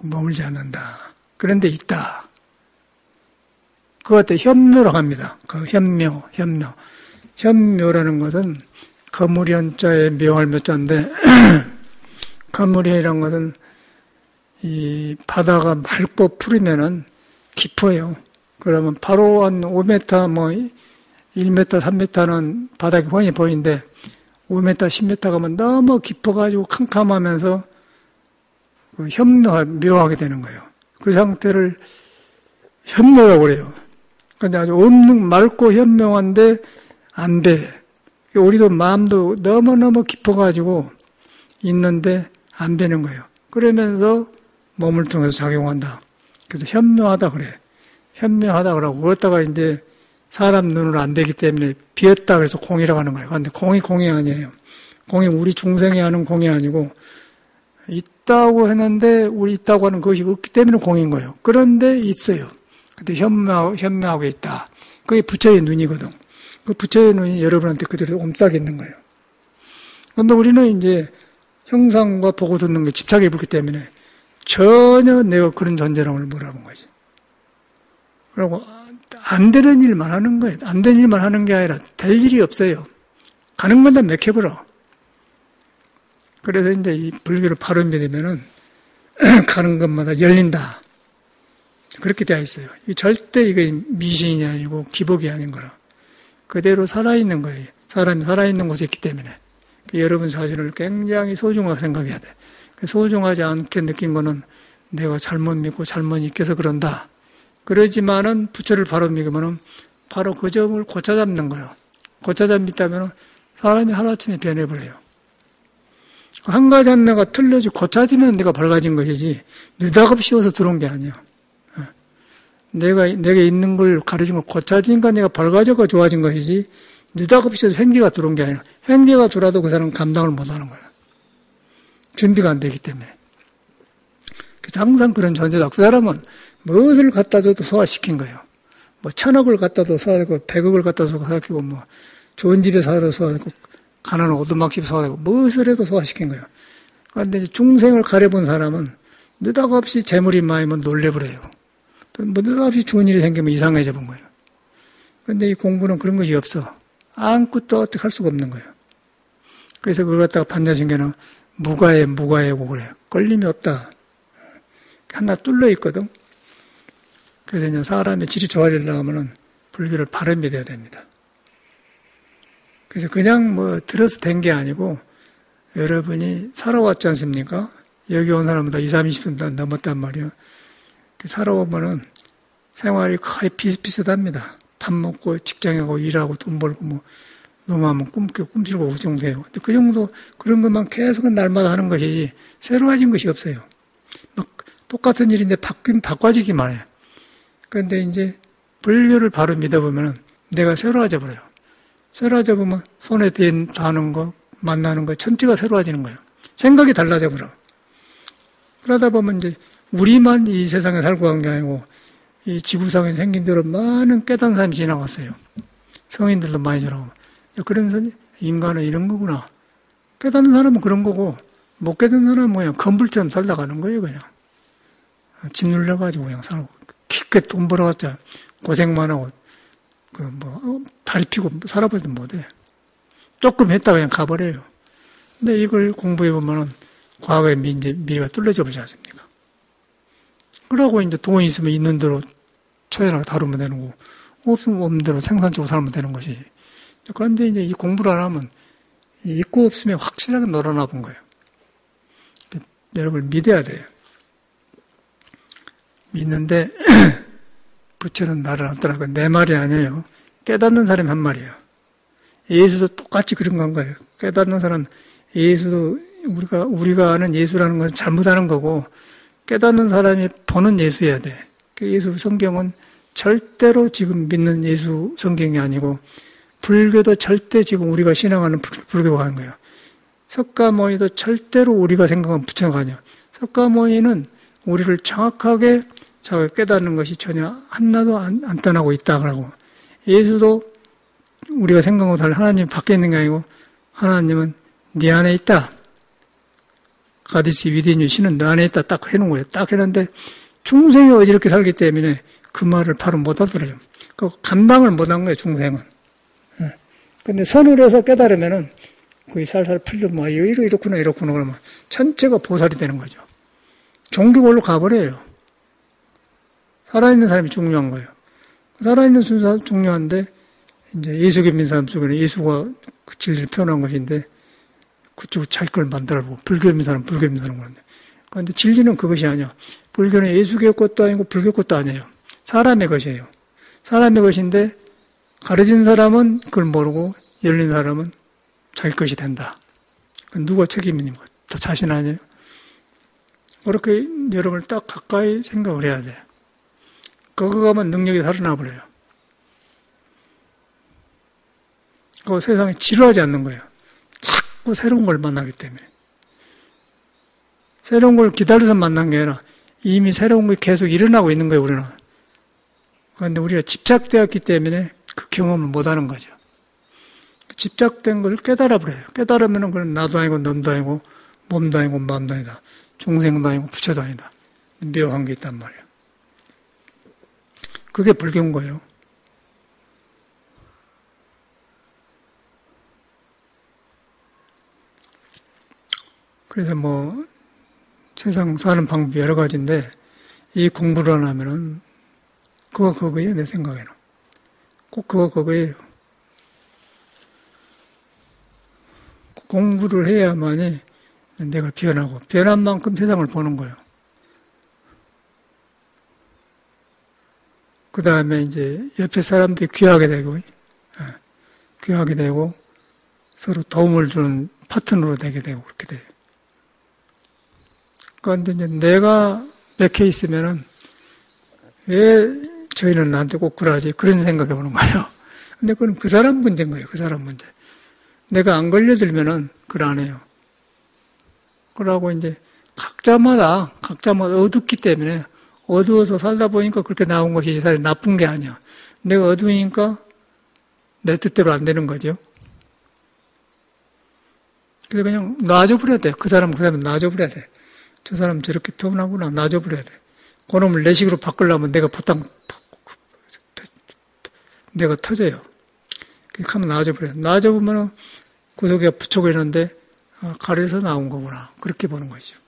Speaker 1: 머물지 않는다. 그런데 있다. 그것도 현묘라고 합니다. 그 현묘. 현묘라는 것은 거무리현자의 묘할 묘자인데 거무리이라는 것은 이 바다가 맑고 푸르면은 깊어요. 그러면 바로 한 5m, 뭐 1m, 3m는 바닥이 훤히 보이는데 5m, 10m 가면 너무 깊어가지고 캄캄하면서 묘하게 되는 거예요. 그 상태를 현묘라고 그래요. 근데 아주 없는 맑고 현명한데 안 돼. 우리도 마음도 너무너무 깊어가지고 있는데 안 되는 거예요. 그러면서 몸을 통해서 작용한다. 그래서 현묘하다 그래. 현묘하다 그러고 그러다가 이제 사람 눈으로 안 되기 때문에 비었다 그래서 공이라고 하는 거예요. 그런데 공이 아니에요. 공이 우리 중생이 하는 공이 아니고 있다고 했는데 우리 있다고 하는 것이 없기 때문에 공인 거예요. 그런데 있어요. 근데 현묘하게 있다. 그게 부처의 눈이거든. 그 부처의 눈이 여러분한테 그대로 옴싹이 있는 거예요. 그런데 우리는 이제 형상과 보고 듣는 게 집착이 붙기 때문에 전혀 내가 그런 존재라는 걸 몰라본 거지. 그리고 안 되는 일만 하는 거예요. 안 되는 일만 하는 게 아니라 될 일이 없어요. 가는 건 다 맥혀버려. 그래서 이제 이 불교를 바로 믿으면은 가는 것마다 열린다. 그렇게 되어 있어요. 절대 이게 미신이 아니고 기복이 아닌 거라. 그대로 살아있는 거예요. 사람이 살아있는 곳에 있기 때문에. 여러분 자신을 굉장히 소중하게 생각해야 돼. 소중하지 않게 느낀 거는 내가 잘못 믿고 잘못 익혀서 그런다. 그러지만은 부처를 바로 믿으면은 바로 그 점을 고쳐잡는 거예요. 고쳐잡는다면은 사람이 하루아침에 변해버려요. 한 가지 하나가 틀려지 고쳐지면 내가 밝아진 것이지 느닷없이 어서 들어온 게 아니야. 내게 있는 걸 가르친 걸 고쳐지니까 내가 밝아져가 좋아진 것이지 느닷없이 횡기가 들어온 게 아니라 횡기가 들어와도 그 사람은 감당을 못하는 거야. 준비가 안 되기 때문에. 그래서 항상 그런 존재다. 그 사람은 무엇을 갖다 줘도 소화시킨 거예요. 뭐 1000억을 갖다 줘도 소화되고 100억을 갖다 줘도 소화시키고 뭐 좋은 집에 살아도 소화되고 가난한 오두막집 소화되고 무엇을 해도 소화시킨 거예요. 그런데 이제 중생을 가려본 사람은 느닷없이 재물이 많으면 놀래버려요. 또 뭐 느닷없이 좋은 일이 생기면 이상해져 본 거예요. 그런데 이 공부는 그런 것이 없어. 아무것도 어떻게 할 수가 없는 거예요. 그래서 그걸 갖다가 반야신계는 무가해고 그래요. 걸림이 없다. 하나 뚫려 있거든. 그래서 이제 사람의 질이 좋아지려고 하면은 불교를 바로 믿어야 됩니다. 그래서 그냥 뭐 들어서 된 게 아니고 여러분이 살아왔지 않습니까? 여기 온 사람보다 20, 30분 넘었단 말이에요. 살아오면은 생활이 거의 비슷비슷합니다. 밥 먹고 직장에 가고 일하고 돈 벌고 뭐 너무하면 꿈틀고 그 정도예요. 근데 그 정도 그런 것만 계속 날마다 하는 것이지 새로워진 것이 없어요. 막 똑같은 일인데 바꿔지기만 해요. 그런데 이제 불교를 바로 믿어보면 내가 새로워져 버려요. 새로워져 보면 손에 닿는 거, 만나는 거 전체가 새로워지는 거예요. 생각이 달라져 버려. 그러다 보면 이제 우리만 이 세상에 살고 간 게 아니고 이 지구상에 생긴 대로 많은 깨닫는 사람이 지나갔어요. 성인들도 많이 지나가고. 그런 인간은 이런 거구나. 깨닫는 사람은 그런 거고 못 깨닫는 사람은 그냥 건불처럼 살다 가는 거예요. 그냥 짓눌려가지고 그냥 살고 깊게 돈 벌어봤자 고생만 하고 다리 피고 살아보지도 못해. 조금 했다가 그냥 가버려요. 근데 이걸 공부해보면은 과거의 미래가 뚫려져 버리지 않습니까? 그러고 이제 돈 있으면 있는 대로 처연하게 다루면 되는 거고, 없으면 없는 대로 생산적으로 살면 되는 것이지. 그런데 이제 이 공부를 안 하면, 있고 없으면 확실하게 놀아나 본 거예요. 여러분을 믿어야 돼요. 믿는데, 부처는 나를 안 떠나고, 내 말이 아니에요. 깨닫는 사람이 한 말이에요. 예수도 똑같이 그런 건 거예요. 깨닫는 사람, 예수도 우리가 아는 예수라는 건 잘못하는 거고, 깨닫는 사람이 보는 예수여야 돼. 예수 성경은 절대로 지금 믿는 예수 성경이 아니고, 불교도 절대 지금 우리가 신앙하는 불교가 아닌 거예요. 석가모니도 절대로 우리가 생각하는 부처가 아니에요. 석가모니는 우리를 정확하게 자기가 깨닫는 것이 전혀 하나도 안 떠나고 있다 그러고, 예수도 우리가 생각하고 다른 하나님이 밖에 있는 게 아니고, 하나님은 네 안에 있다. 가디스 위디뉴 신은 너 안에 있다. 딱 해놓은 거예요. 딱 해놨는데 중생이 어지럽게 살기 때문에 그 말을 바로 못 알아들어요. 그 감당을 못한 거예요. 중생은. 근데 선을 해서 깨달으면은 그게 살살 풀리면 이렇구나 그러면 전체가 보살이 되는 거죠. 종교걸로 가버려요. 살아있는 사람이 중요한 거예요. 살아있는 순서 중요한데 이제 예수교 믿는 사람 속에는 예수가 그 진리를 표현한 것인데 그쪽 자기 걸 만들어보고 불교 믿는 사람 불교 믿는 사람 그런데 그런데 진리는 그것이 아니야. 불교는 예수교 것도 아니고 불교 것도 아니에요. 사람의 것이에요. 사람의 것인데 가르친 사람은 그걸 모르고 열린 사람은 자기 것이 된다. 누가 책임입니까? 더 자신 아니에요? 그렇게 여러분을 딱 가까이 생각을 해야 돼. 그거 가면 능력이 살아나 버려요. 그 세상에 지루하지 않는 거예요. 자꾸 새로운 걸 만나기 때문에. 새로운 걸 기다려서 만난 게 아니라 이미 새로운 게 계속 일어나고 있는 거예요, 우리는. 그런데 우리가 집착되었기 때문에 그 경험을 못 하는 거죠. 집착된 걸 깨달아 버려요. 깨달으면 그건 나도 아니고 놈도 아니고 몸도 아니고 마음도 아니다. 중생도 아니고 부처도 아니다. 묘한 게 있단 말이에요. 그게 불교인 거예요. 그래서 세상 사는 방법이 여러 가지인데, 이 공부를 안 하면은, 그거예요, 내 생각에는. 꼭 그거예요. 공부를 해야만이 내가 변하고, 변한 만큼 세상을 보는 거예요. 그 다음에 이제 옆에 사람들이 귀하게 되고, 서로 도움을 주는 파트너로 되게 되고, 그렇게 돼요. 그런데 이제 내가 맥혀 있으면은 왜 저희는 나한테 꼭 그러지? 그런 생각이 오는 거예요. 근데 그건 그 사람 문제인 거예요. 그 사람 문제. 내가 안 걸려들면은 그걸 안 해요. 그러고 이제 각자마다 어둡기 때문에 어두워서 살다 보니까 그렇게 나온 것이 사실 나쁜 게 아니야. 내가 어두우니까 내 뜻대로 안 되는 거죠. 그래서 그냥 놔줘버려야 돼. 그 사람 놔줘버려야 돼. 저 사람 저렇게 표현하구나. 놔줘버려야 돼. 그놈을 내 식으로 바꾸려면 내가 내가 터져요. 그렇게 하면 놔줘버려요. 놔줘보면 그 속에 부처가 있는데 가려서 나온 거구나. 그렇게 보는 거죠.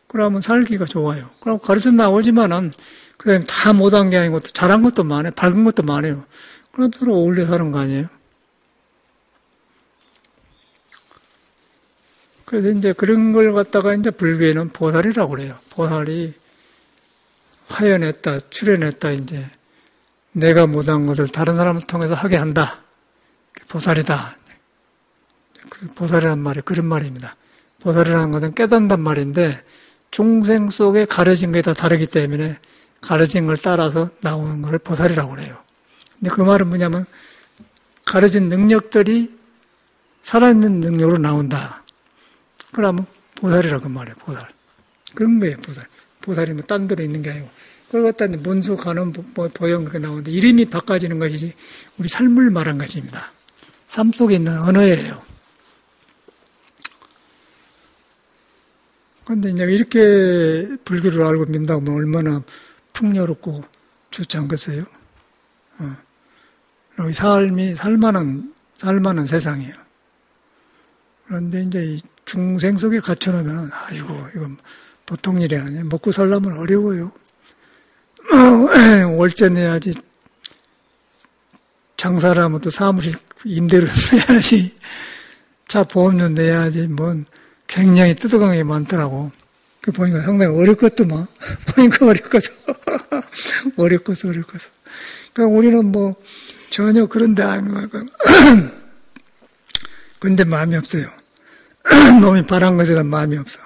Speaker 1: 그러면 살기가 좋아요. 그럼 가려서 나오지만은 그 다음에 다 못한 게 아니고 잘한 것도 많아요. 밝은 것도 많아요. 그럼 서로 어울려 사는 거 아니에요? 그래서 이제 그런 걸 갖다가 이제 불교에는 보살이라고 그래요. 보살이 화연했다, 출현했다, 이제 내가 못한 것을 다른 사람을 통해서 하게 한다. 보살이다. 그 보살이란 말이 그런 말입니다. 보살이라는 것은 깨닫는단 말인데 중생 속에 가려진 게 다 다르기 때문에 가르친 걸 따라서 나오는 걸 보살이라고 그래요. 근데 그 말은 뭐냐면 가르친 능력들이 살아있는 능력으로 나온다. 그러면 보살이라고 그 말이에요. 보살. 그런 거예요. 보살. 보살이 뭐 딴 데로 있는 게 아니고. 그걸 갖다 문수, 간음, 보영 그렇게 나오는데 이름이 바꿔지는 것이지 우리 삶을 말한 것입니다. 삶 속에 있는 언어예요. 그런데 이제 이렇게 불교를 알고 믿는다고 하면 얼마나 풍요롭고 좋지 않겠어요? 여기 살만한 세상이에요. 그런데 이제 이 중생 속에 갇혀놓으면, 아이고, 이건 보통 일이 아니에요. 먹고 살려면 어려워요. 월세 내야지, 장사를 하면 또 사무실 임대료 내야지, 차 보험료 내야지, 굉장히 뜯어간 게 많더라고. 그 보니까 상당히 어렵겠더만. 보니까 어렵겠어. 어렵겠어. 그러니까 우리는 전혀 그런데 아닌 거 근데 마음이 없어요. 놈이 바란 것에 대한 마음이 없어.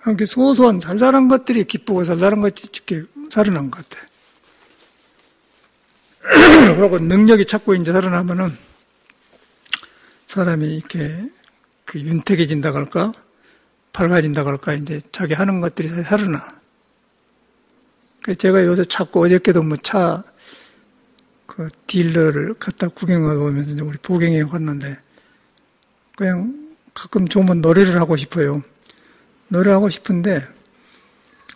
Speaker 1: 그렇게 소소한 살살한 것들이 기쁘고 살살한 것들이 이렇게 살아난 것 같아. 그리고 능력이 자꾸 이제 살아나면은 사람이 이렇게 윤택해진다고 할까? 밝아진다고 할까? 이제 자기 하는 것들이 살아나. 제가 요새 자꾸 어저께도 딜러를 갖다 구경하고 오면서 우리 보경에 갔는데 그냥 가끔 좋으면 노래를 하고 싶어요. 노래하고 싶은데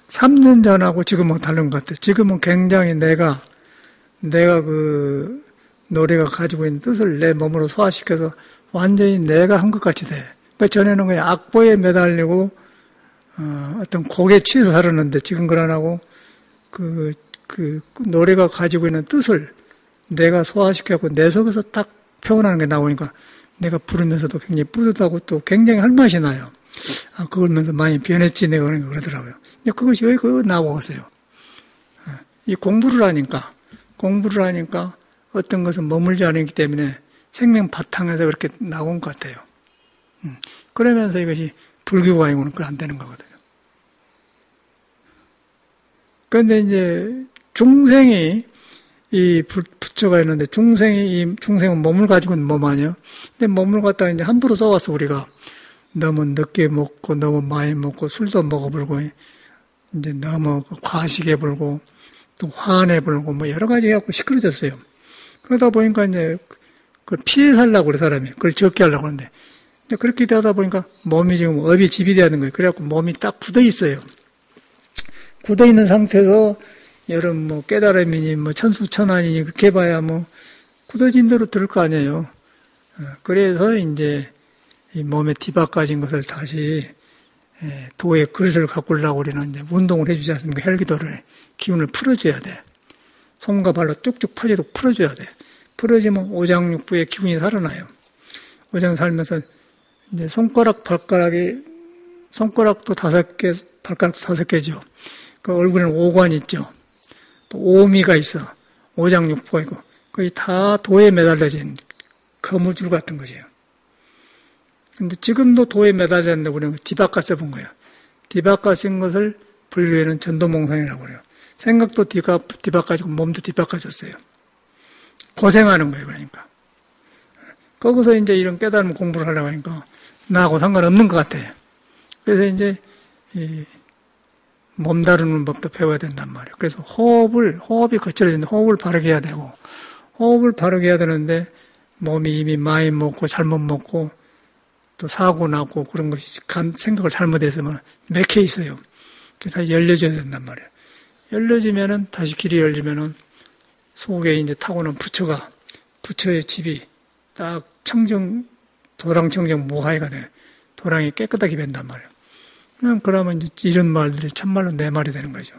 Speaker 1: 3년 전하고 지금은 다른 것 같아요. 지금은 굉장히 내가 그 노래가 가지고 있는 뜻을 내 몸으로 소화시켜서 완전히 내가 한 것 같이 돼. 그러니까 전에는 그냥 악보에 매달리고 어떤 곡에 취해서 살았는데 지금 그런 하고 그 노래가 가지고 있는 뜻을 내가 소화시켜갖고 내 속에서 딱 표현하는 게 나오니까 내가 부르면서도 굉장히 뿌듯하고 또 굉장히 할 맛이 나요. 그걸 보면서 많이 변했지 내가 그러더라고요. 그것이 왜 나오고 있어요. 이 공부를 하니까 어떤 것은 머물지 않기 때문에 생명 바탕에서 그렇게 나온 것 같아요. 그러면서 이것이 불교가 아니고는 그건 안 되는 거거든요. 그런데 이제 중생이 이 부처가 있는데 중생은 몸을 가지고 있는 몸 아니에요? 근데 몸을 갖다가 이제 함부로 써왔어, 우리가. 너무 늦게 먹고, 너무 많이 먹고, 술도 먹어불고, 이제 너무 과식해 불고, 또 화내 불고, 여러 가지 해갖고 시끄러졌어요. 그러다 보니까 이제 그걸 피해 살려고 그래, 사람이. 그걸 적게 하려고 하는데. 그렇게 되다 보니까 몸이 지금 업이 집이 되는 거예요. 그래갖고 몸이 딱 굳어 있어요. 굳어 있는 상태에서 여름 깨달음이니 천수천안이니 그렇게 봐야 굳어진 대로 들을 거 아니에요. 그래서 이제 이 몸에 뒤바꿔진 것을 다시 도의 그릇을 가꾸려고 우리는 이제 운동을 해주지 않습니까? 혈기도를 기운을 풀어줘야 돼. 손과 발로 쭉쭉 퍼지도록 풀어줘야 돼. 풀어지면 오장육부의 기운이 살아나요. 오장 살면서 이제 손가락도 5개, 발가락도 5개죠. 그 얼굴에는 오관 있죠. 또 오미가 있어. 오장육부가 있고. 거의 다 도에 매달려진 거무줄 같은 것이에요. 근데 지금도 도에 매달렸는데 우리는 뒤바꿔 써본 거예요. 뒤바꿔 쓴 것을 불교에는 전도몽상이라고 그래요. 생각도 뒤바꿔지고 몸도 뒤바꿔졌어요. 고생하는 거예요, 그러니까. 거기서 이제 이런 깨달음 공부를 하려고 하니까 나하고 상관없는 것 같아요. 그래서 이제 몸 다루는 법도 배워야 된단 말이에요. 그래서 호흡이 거칠어지는데 호흡을 바르게 해야 되고, 호흡을 바르게 해야 되는데 몸이 이미 많이 먹고 잘못 먹고 또 사고 나고 그런 것이 생각을 잘못했으면 맥혀 있어요. 그래서 열려줘야 된단 말이에요. 열려지면은 다시 길이 열리면은 속에 이제 타고난 부처의 집이 딱 도랑청정 무하이가 돼. 도랑이 깨끗하게 된단 말이에요. 그러면 이제 이런 말들이 참말로 내 말이 되는 거죠.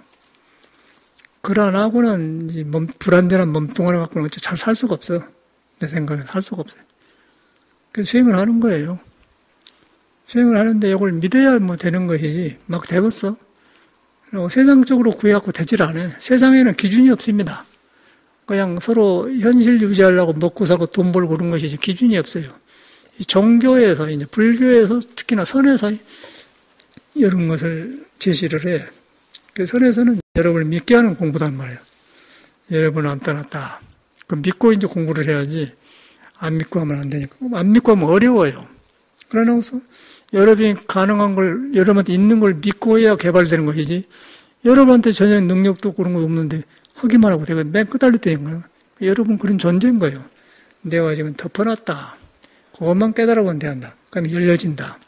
Speaker 1: 그러나고는 불안전한 몸뚱아리 갖고는 잘 살 수가 없어. 내 생각에 살 수가 없어요. 그래서 수행을 하는 거예요. 수행을 하는데 이걸 믿어야 되는 것이지 막 되겠어. 세상적으로 구해갖고 되질 않아요. 세상에는 기준이 없습니다. 그냥 서로 현실 유지하려고 먹고 사고 돈 벌고 그런 것이지 기준이 없어요. 이 종교에서 이제 불교에서 특히나 선에서 이런 것을 제시를 해. 그 선에서는 여러분을 믿게 하는 공부단 말이에요. 여러분 안 떠났다. 그 믿고 이제 공부를 해야지 안 믿고 하면 안 되니까. 안 믿고 하면 어려워요. 그러나서 여러분이 가능한 걸, 여러분한테 있는 걸 믿고 해야 개발되는 것이지, 여러분한테 전혀 능력도 그런 거 없는데 하기만 하고 내가 맨 끝달릴 때인 거예요. 여러분 그런 존재인 거예요. 내가 지금 덮어놨다. 그것만 깨달아보면 된다. 그러면 열려진다.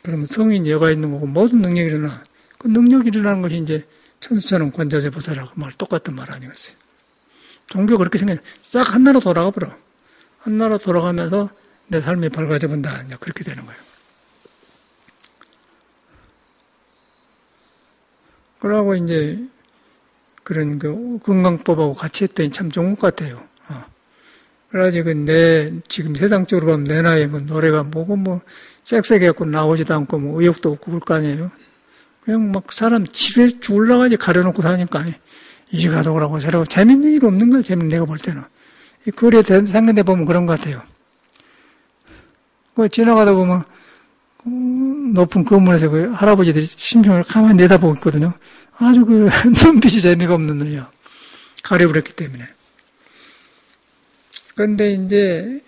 Speaker 1: 그러면 성인 여가 있는 거고 모든 능력이 일어나. 그 능력이 일어나는 것이 이제 천수처럼 관자재 보살하고 똑같은 말 아니겠어요. 종교가 그렇게 생각해. 싹 한나라 돌아가 버려. 한나라 돌아가면서 내 삶이 밝아져 본다. 이제 그렇게 되는 거예요. 그러고 이제 그런 그 건강법하고 같이 했더니 참 좋은 것 같아요. 그래가지고 내 지금 세상적으로 보면 내 나이에 뭐 노래가 뭐고 뭐 섹스해갖고 나오지도 않고 뭐 의욕도 없고 그럴 거 아니에요. 그냥 막 사람 집에 올라가지 가려놓고 사니까 이리 가도 그러고 저러고 재밌는 일 없는 거예요. 재밌는 내가 볼 때는. 이 거리에 생각해 보면 그런 것 같아요. 그 지나가다 보면 높은 건물에서 그 할아버지들이 심정을 가만히 내다보고 있거든요. 아주 그 눈빛이 재미가 없는 놈이요. 가려버렸기 때문에. 그런데 이제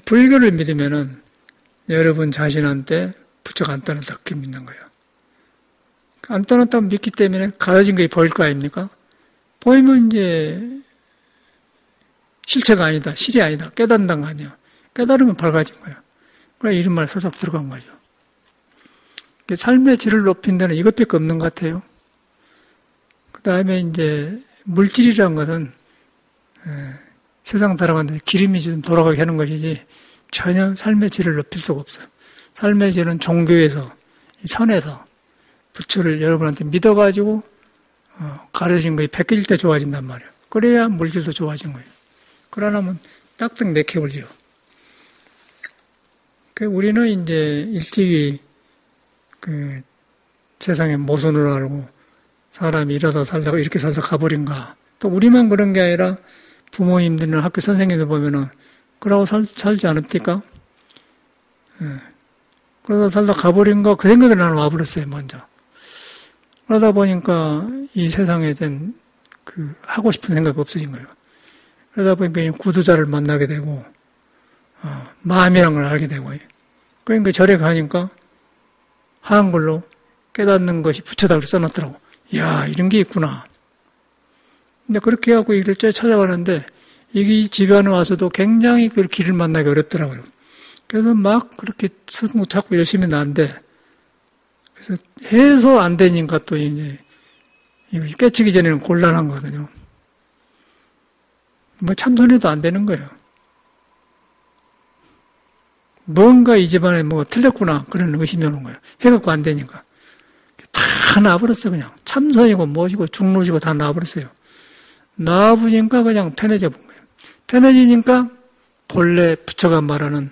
Speaker 1: 불교를 믿으면은 여러분 자신한테 부처가 안 떠났다 그렇게 믿는 거예요. 안 떠났다고 믿기 때문에 가려진 게 보일 거 아닙니까? 보이면 이제 실체가 아니다, 실이 아니다, 깨닫는다는 거 아니에요. 깨달으면 밝아진 거예요. 그래 이런 말 설석 들어간 거죠. 삶의 질을 높인 데는 이것밖에 없는 것 같아요. 그 다음에 이제 물질이라는 것은 세상 살아가는데 기름이 좀 돌아가게 하는 것이지 전혀 삶의 질을 높일 수가 없어요. 삶의 질은 종교에서, 선에서 부처를 여러분한테 믿어가지고 가르친 것이 베껴질 때 좋아진단 말이에요. 그래야 물질도 좋아진 거예요. 그러나면 딱딱 맥혀버리죠. 우리는 이제 일찍이 그 세상에 모순을 알고 사람이 이러다 살다가 이렇게 살다 가버린가. 또 우리만 그런 게 아니라 부모님들이나 학교 선생님들 보면은 그러고 살지 않았습니까? 그러다 살다 가버린가 그 생각이 나는 와버렸어요, 먼저. 그러다 보니까 이 세상에 된 그 하고 싶은 생각이 없어진 거예요. 그러다 보니까 구두자를 만나게 되고 마음이란 걸 알게 되고 그러니까 절에 가니까 한글로 깨닫는 것이 부처다 써놨더라고. 이야 이런 게 있구나. 근데 그렇게 해갖고 이를 찾아가는데 이게 집에 와서도 굉장히 그 길을 만나기 어렵더라고요. 그래서 막 그렇게 스스로 자꾸 열심히 나는데 그래서 해서 안 되니까 또 이제 이거 깨치기 전에는 곤란한 거거든요. 뭐 참선해도 안 되는 거예요. 뭔가 이 집안에 뭐가 틀렸구나 그런 의심이 오는 거예요. 해갖고 안 되니까 다 놔버렸어요. 그냥 참선이고 뭐시고 중로시고 다 놔버렸어요. 놔보니까 그냥 편해져 본 거예요. 편해지니까 본래 부처가 말하는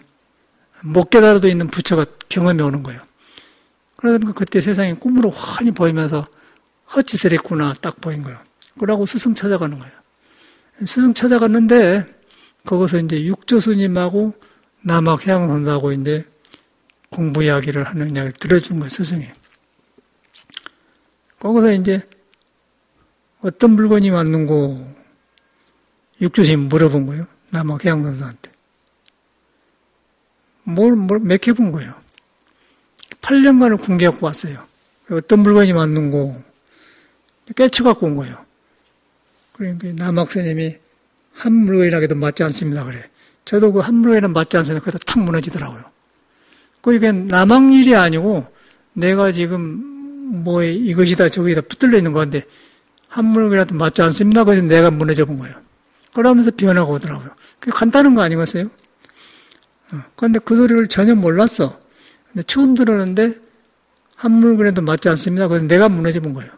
Speaker 1: 못 깨달아도 있는 부처가 경험이 오는 거예요. 그러니까 그때 세상이 꿈으로 환히 보이면서 헛짓을 했구나 딱 보인 거예요. 그러고 스승 찾아가는 거예요. 스승 찾아갔는데 거기서 이제 육조 스님하고 남학 해양선사하고 이제 공부 이야기를 하는 이야기를 들어준 거예요, 스승이. 거기서 이제 어떤 물건이 왔는고 육조 스님 물어본 거예요. 남학 해양선사한테. 몇 해 본 거예요. 8년간을 공개하고 왔어요. 어떤 물건이 왔는고 깨쳐갖고 온 거예요. 그러니까 남학스님이 한 물건이라도 맞지 않습니다. 그래. 저도 그 한 물건이라도 맞지 않습니다. 그래도 탁 무너지더라고요. 그게 남학 일이 아니고 내가 지금 뭐 이것이다 저것이다 붙들려 있는 건데 한 물건이라도 맞지 않습니다. 그래서 내가 무너져 본 거예요. 그러면서 변화가 오더라고요. 그게 간단한 거 아니겠어요? 그런데 그 소리를 전혀 몰랐어. 근데 처음 들었는데 한 물건에도 맞지 않습니다. 그래서 내가 무너져 본 거예요.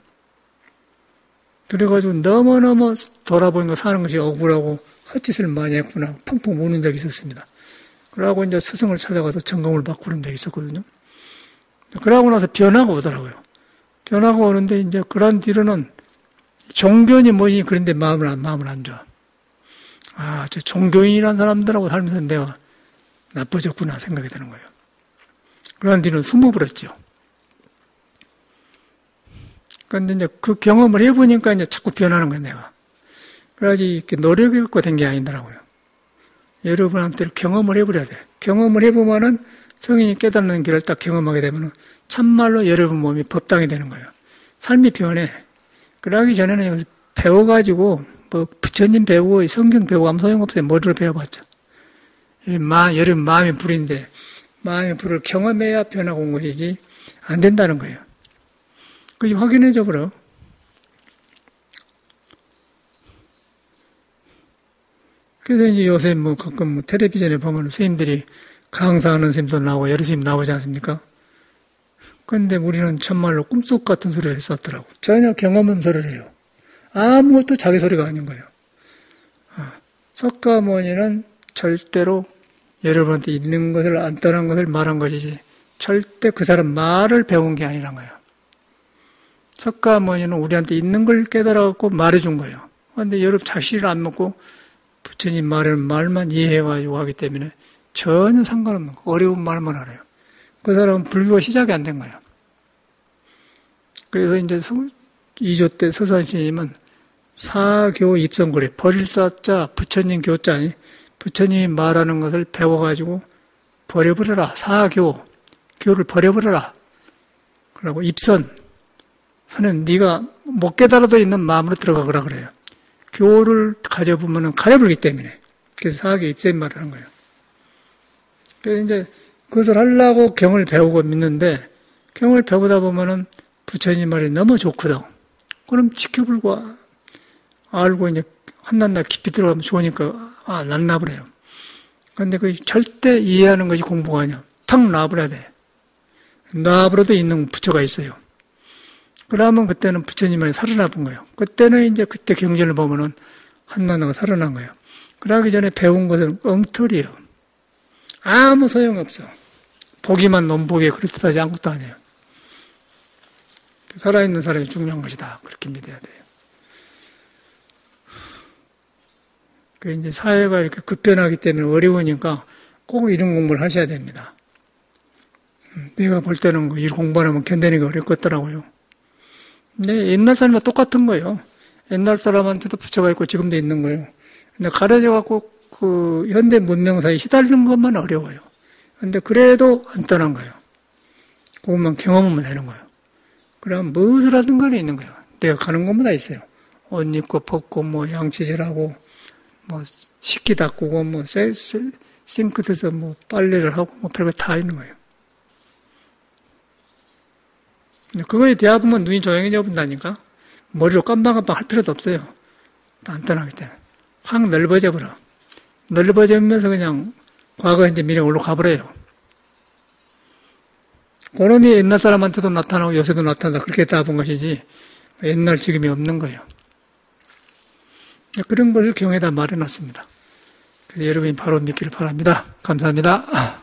Speaker 1: 그래가지고 너무너무 돌아보니까 사는 것이 억울하고 헛짓을 많이 했구나. 펑펑 우는 적이 있었습니다. 그러고 이제 스승을 찾아가서 점검을 받고 그런 적이 있었거든요. 그러고 나서 변화가 오더라고요. 변화가 오는데 이제 그런 뒤로는 종교인이 뭐지 그런데 마음을 안 줘. 아, 저 종교인이라는 사람들하고 살면서 내가 나빠졌구나 생각이 드는 거예요. 그런 뒤는 숨어버렸죠. 근데 이제 그 경험을 해보니까 이제 자꾸 변하는 거예요, 내가. 그래가지고 이렇게 노력해갖고 된 게 아니더라고요. 여러분한테 경험을 해버려야 돼. 경험을 해보면은 성인이 깨닫는 길을 딱 경험하게 되면은 참말로 여러분 몸이 법당이 되는 거예요. 삶이 변해. 그러기 전에는 여기서 배워가지고, 뭐, 부처님 배우고, 성경 배우고 하면 소용없어요. 머리로 배워봤죠. 여러분 마음이 불인데, 마음의 불을 경험해야 변하고 온 것이지, 안 된다는 거예요. 그게 확인해줘, 버려. 그래서 이제 요새 뭐 가끔 뭐 텔레비전에 보면 스님들이 강사하는 스님도 나오고 여러 스님 나오지 않습니까? 그런데 우리는 참말로 꿈속 같은 소리를 했었더라고. 전혀 경험 없는 소리를 해요. 아무것도 자기 소리가 아닌 거예요. 석가모니는 절대로 여러분한테 있는 것을 안 떠난 것을 말한 것이지 절대 그 사람 말을 배운 게 아니란 거예요. 석가모니는 우리한테 있는 걸 깨달아갖고 말해준 거예요. 그런데 여러분 자신을 안 먹고 부처님 말만 이해해가지고 하기 때문에 전혀 상관없는 거. 어려운 말만 알아요. 그 사람은 불교가 시작이 안 된 거예요. 그래서 이제 2조 때 서산스님은 사교 입성구래. 버릴 사자 부처님 교자니 부처님이 말하는 것을 배워가지고 버려버려라. 사교. 교를 버려버려라. 그러고 입선. 선은 네가 못 깨달아도 있는 마음으로 들어가거라 그래요. 교를 가져보면은 가려버리기 때문에. 그래서 사교 입선 말하는 거예요. 그래서 이제 그것을 하려고 경을 배우고 믿는데 경을 배우다 보면은 부처님 말이 너무 좋거든. 그럼 지켜불고 알고 이제 한낱날 깊이 들어가면 좋으니까 놔버려요. 그런데 그 절대 이해하는 것이 공부가 아니야. 탁 놔버려야 돼. 놔버려도 있는 부처가 있어요. 그러면 그때는 부처님 말이 살아나 본 거예요. 그때는 이제 그때 경전을 보면은 한낱나가 살아난 거예요. 그러기 전에 배운 것은 엉터리예요. 아무 소용없어. 보기만 논보기에 그렇듯하지 아무것도 아니에요. 살아있는 사람이 중요한 것이다. 그렇게 믿어야 돼요. 그 이제 사회가 이렇게 급변하기 때문에 어려우니까 꼭 이런 공부를 하셔야 됩니다. 내가 볼 때는 이 공부 안 하면 견디는 게 어렵겠더라고요. 근데 옛날 사람과 똑같은 거예요. 옛날 사람한테도 부처가 있고 지금도 있는 거예요. 근데 가려져갖고 그 현대 문명사에 시달리는 것만 어려워요. 근데 그래도 안 떠난 거예요. 그것만 경험하면 되는 거예요. 그럼 무엇을 하든 간에 있는 거예요. 내가 가는 곳마다 있어요. 옷 입고 벗고 뭐 양치질하고 뭐 식기 닦고 뭐 싱크대에서 뭐 빨래를 하고 뭐 별거 다 있는 거예요. 근데 그거에 대하면 눈이 조용해져 본다니까. 머리로 깜빡깜빡 할 필요도 없어요. 단단하기 때문에. 확 넓어져 버려. 넓어지면서 그냥 과거, 현재, 미래로 가버려요. 그놈이 옛날 사람한테도 나타나고 요새도 나타난다. 그렇게 다 본 것이지 옛날 지금이 없는 거예요. 그런 걸 경에다 말해놨습니다. 그래서 여러분이 바로 믿기를 바랍니다. 감사합니다.